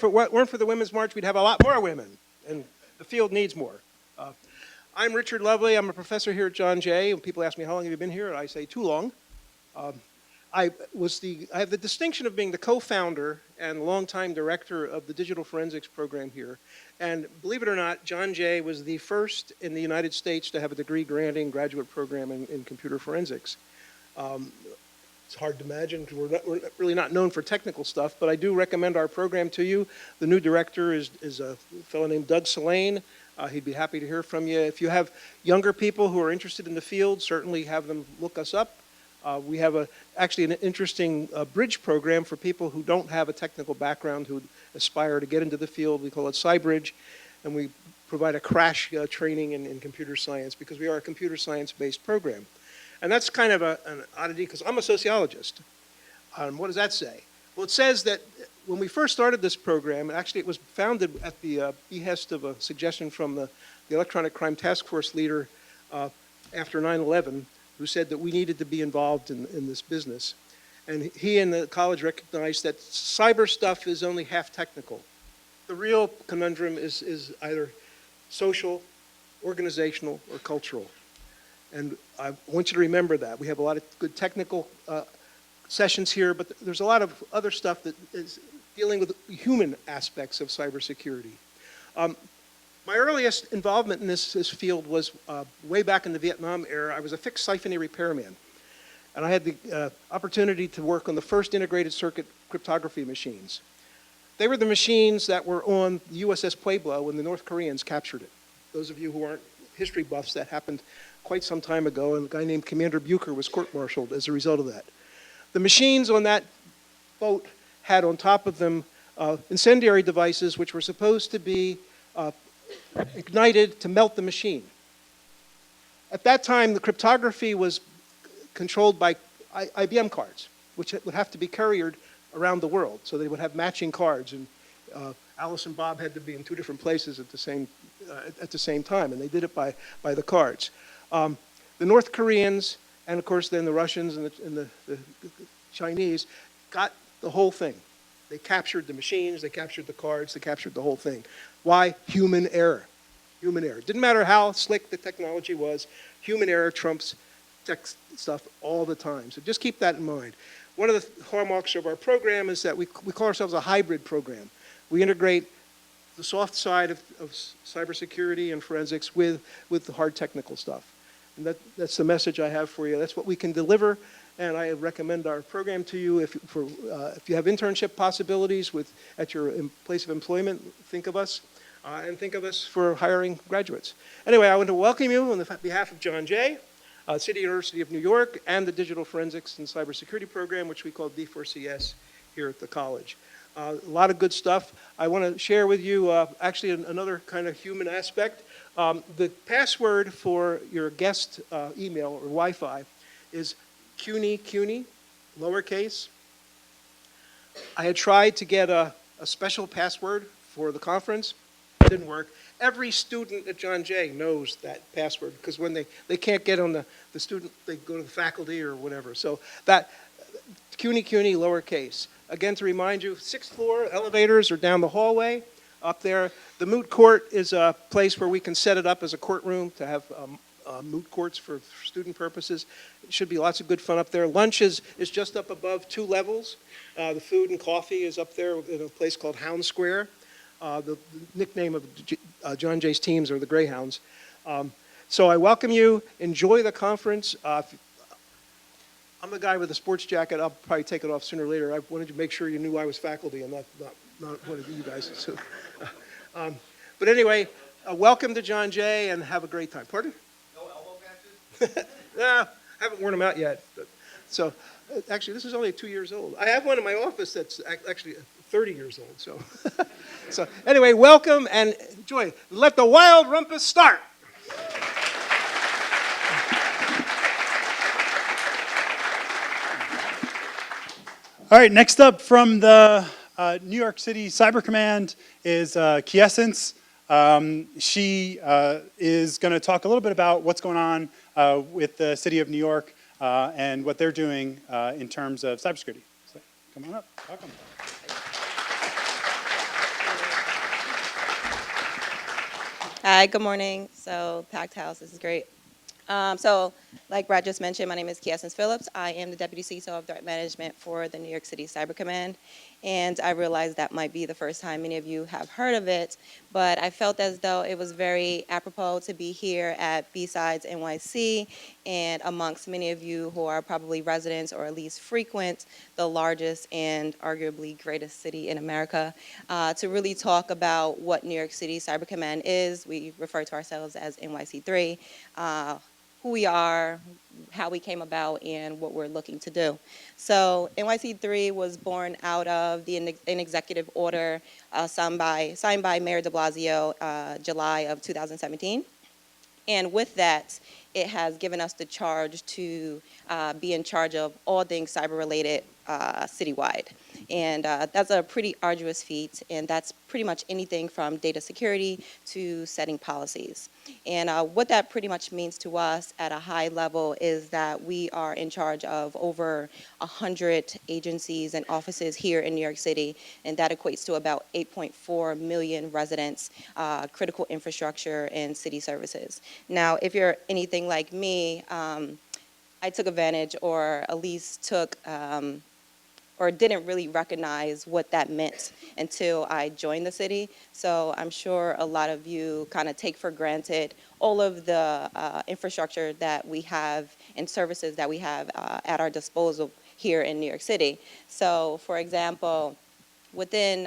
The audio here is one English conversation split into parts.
If it weren't for the Women's March, we'd have a lot more women, and the field needs more. I'm Richard Lovely. I'm a professor here at John Jay. When people ask me, how long have you been here? I say, too long. I have the distinction of being the co-founder and longtime director of the digital forensics program here. And believe it or not, John Jay was the first in the United States to have a degree-granting graduate program in computer forensics. It's hard to imagine because we're really not known for technical stuff, but I do recommend our program to you. The new director is a fellow named Doug Selane. He'd be happy to hear from you. If you have younger people who are interested in the field, certainly have them look us up. We have actually an interesting bridge program for people who don't have a technical background, who aspire to get into the field. We call it SciBridge, and we provide a crash training in computer science because we are a computer science-based program. And that's kind of an oddity because I'm a sociologist. What does that say? Well, it says that when we first started this program, actually it was founded at the behest of a suggestion from the Electronic Crime Task Force leader after 9/11, who said that we needed to be involved in this business. And he and the college recognized that cyber stuff is only half technical. The real conundrum is either social, organizational, or cultural. And I want you to remember that. We have a lot of good technical sessions here, but there's a lot of other stuff that is dealing with human aspects of cybersecurity. My earliest involvement in this field was way back in the Vietnam era. I was a fixed siphony repairman. And I had the opportunity to work on the first integrated circuit cryptography machines. They were the machines that were on the USS Pueblo when the North Koreans captured it. Those of you who aren't history buffs, that happened quite some time ago, and a guy named Commander Bucher was court-martialed as a result of that. The machines on that boat had on top of them incendiary devices which were supposed to be ignited to melt the machine. At that time, the cryptography was controlled by IBM cards, which would have to be couriered around the world. So they would have matching cards, and Alice and Bob had to be in two different places at the same time, and they did it by the cards. The North Koreans, and of course then the Russians and the Chinese, got the whole thing. They captured the machines, they captured the cards, they captured the whole thing. Why? Human error. Human error. Didn't matter how slick the technology was, human error trumps tech stuff all the time. So just keep that in mind. One of the hallmarks of our program is that we call ourselves a hybrid program. We integrate the soft side of cybersecurity and forensics with the hard technical stuff. And that's the message I have for you. That's what we can deliver. And I recommend our program to you. If you have internship possibilities at your place of employment, think of us. And think of us for hiring graduates. Anyway, I want to welcome you on behalf of John Jay, City University of New York, and the Digital Forensics and Cybersecurity Program, which we call D4CS here at the college. A lot of good stuff. I want to share with you actually another kind of human aspect. The password for your guest email or Wi-Fi is CUNY, lowercase. I had tried to get a special password for the conference. It didn't work. Every student at John Jay knows that password because when they can't get on the student, they go to the faculty or whatever. So that CUNY, lowercase. Again, to remind you, 6th floor elevators are down the hallway up there. The moot court is a place where we can set it up as a courtroom to have moot courts for student purposes. It should be lots of good fun up there. Lunch is just up above 2 levels. The food and coffee is up there in a place called Hound Square. The nickname of John Jay's teams are the Greyhounds. So I welcome you. Enjoy the conference. I'm a guy with a sports jacket. I'll probably take it off sooner or later. I wanted to make sure you knew I was faculty and not one of you guys. So, but anyway, welcome to John Jay and have a great time. Pardon? No elbow patches? No, I haven't worn them out yet. So actually, this is only 2 years old. I have one in my office that's actually 30 years old. So, so anyway, welcome and enjoy. Let the wild rumpus start. All right, next up from the New York City Cyber Command is Quiescence. She is going to talk a little bit about what's going on with the City of New York and what they're doing in terms of cybersecurity. So, come on up. Welcome. Hi, good morning. So, packed house, this is great. So, like Brad just mentioned, my name is Kiesens Phillips. I am the Deputy CISO of Threat Management for the New York City Cyber Command. And I realize that might be the first time many of you have heard of it, but I felt as though it was very apropos to be here at BSides NYC and amongst many of you who are probably residents or at least frequent the largest and arguably greatest city in America, to really talk about what New York City Cyber Command is. We refer to ourselves as NYC3. Who we are, how we came about, and what we're looking to do. So NYC3 was born out of an executive order signed by Mayor de Blasio July of 2017. And with that, it has given us the charge to be in charge of all things cyber-related citywide. And that's a pretty arduous feat, and that's pretty much anything from data security to setting policies. And what that pretty much means to us at a high level is that we are in charge of over 100 agencies and offices here in New York City, and that equates to about 8.4 million residents, critical infrastructure, and city services. Now, if you're anything like me, I took advantage, or at least or didn't really recognize what that meant until I joined the city. So I'm sure a lot of you kind of take for granted all of the infrastructure that we have and services that we have at our disposal here in New York City. So, for example, within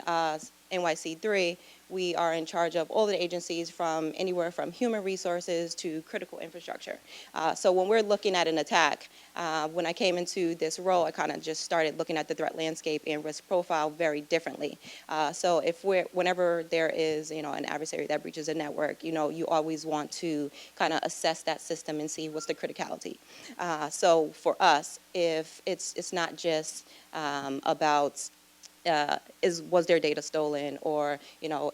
NYC3, we are in charge of all the agencies from anywhere from human resources to critical infrastructure. So when we're looking at an attack, when I came into this role, I kind of just started looking at the threat landscape and risk profile very differently. So whenever there is, an adversary that breaches a network, you always want to kind of assess that system and see what's the criticality. So for us, if it's not just about was their data stolen, or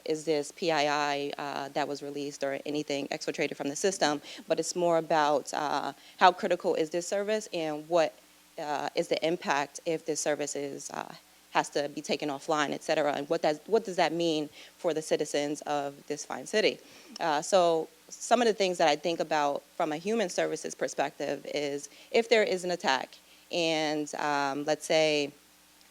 is this PII that was released or anything exfiltrated from the system, but it's more about how critical is this service and what is the impact if this service has to be taken offline, et cetera, and what does that mean for the citizens of this fine city. So some of the things that I think about from a human services perspective is if there is an attack and let's say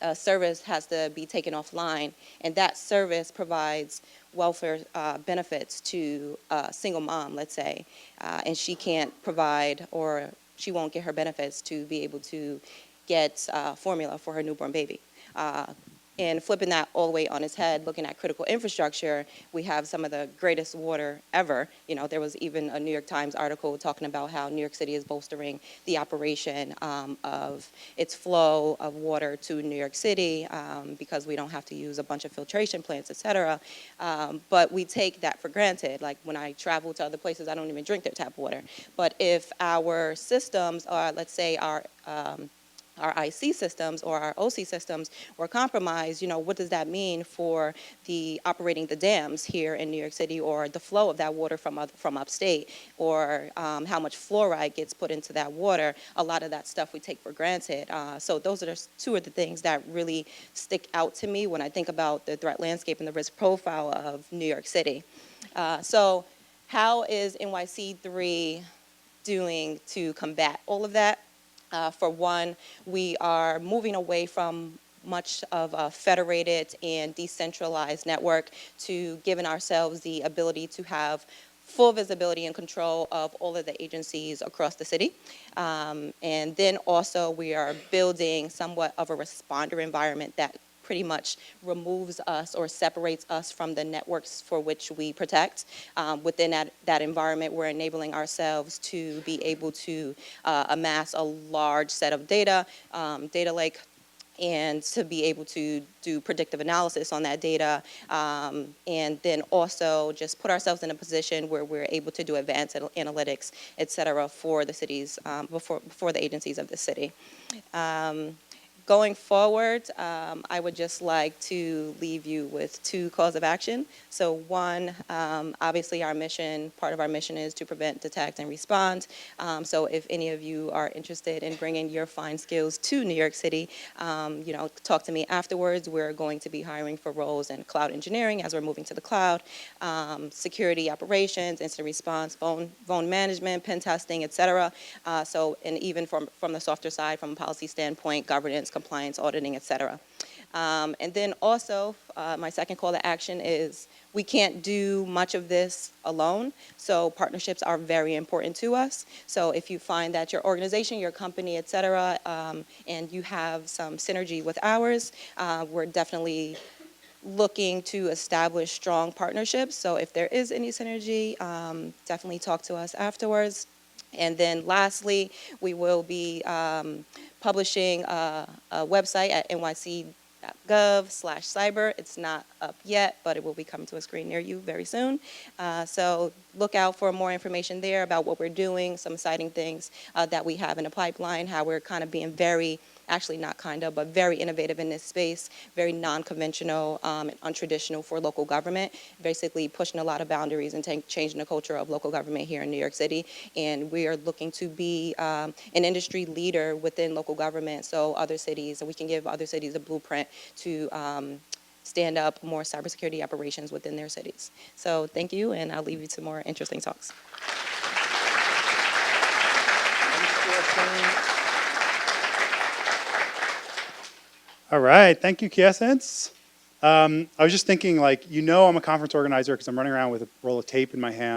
a service has to be taken offline, and that service provides welfare benefits to a single mom, let's say, and she can't provide, or she won't get her benefits to be able to get formula for her newborn baby. And flipping that all the way on its head, looking at critical infrastructure, we have some of the greatest water ever. There was even a New York Times article talking about how New York City is bolstering the operation of its flow of water to New York City because we don't have to use a bunch of filtration plants, et cetera. But we take that for granted. Like when I travel to other places, I don't even drink their tap water. But if our systems are, let's say, our IC systems or our OC systems were compromised, what does that mean for the operating the dams here in New York City, or the flow of that water from upstate, or how much fluoride gets put into that water? A lot of that stuff we take for granted. So those are two of the things that really stick out to me when I think about the threat landscape and the risk profile of New York City. So how is NYC3 doing to combat all of that? For one, we are moving away from much of a federated and decentralized network to giving ourselves the ability to have full visibility and control of all of the agencies across the city. And then also we are building somewhat of a responder environment that pretty much removes us or separates us from the networks for which we protect. Within that environment, we're enabling ourselves to be able to amass a large set of data lake, and to be able to do predictive analysis on that data, and then also just put ourselves in a position where we're able to do advanced analytics, et cetera, for the cities, before the agencies of the city. going forward, I would just like to leave you with 2 calls of action. So one, obviously our mission, part of our mission is to prevent, detect, and respond. So if any of you are interested in bringing your fine skills to New York City, talk to me afterwards. We're going to be hiring for roles in cloud engineering as we're moving to the cloud, security operations, incident response, phone management, pen testing, et cetera. And even from the softer side, from a policy standpoint, governance, compliance, auditing, et cetera. And then also, my second call to action is we can't do much of this alone, so partnerships are very important to us. So if you find that your organization, your company, et cetera, and you have some synergy with ours, we're definitely looking to establish strong partnerships. So if there is any synergy, definitely talk to us afterwards. And then lastly, we will be publishing a website at nyc.gov/cyber. It's not up yet, but it will be coming to a screen near you very soon. So look out for more information there about what we're doing, some exciting things that we have in the pipeline, how we're kind of being very, actually not kind of, but very innovative in this space, very non-conventional and untraditional for local government, basically pushing a lot of boundaries and changing the culture of local government here in New York City. And we are looking to be an industry leader within local government, so other cities, and we can give other cities a blueprint to stand up more cybersecurity operations within their cities. So thank you, and I'll leave you to more interesting talks. All right, thank you, Quiescence. I was just thinking, like, I'm a conference organizer because I'm running around with a roll of tape in my hand.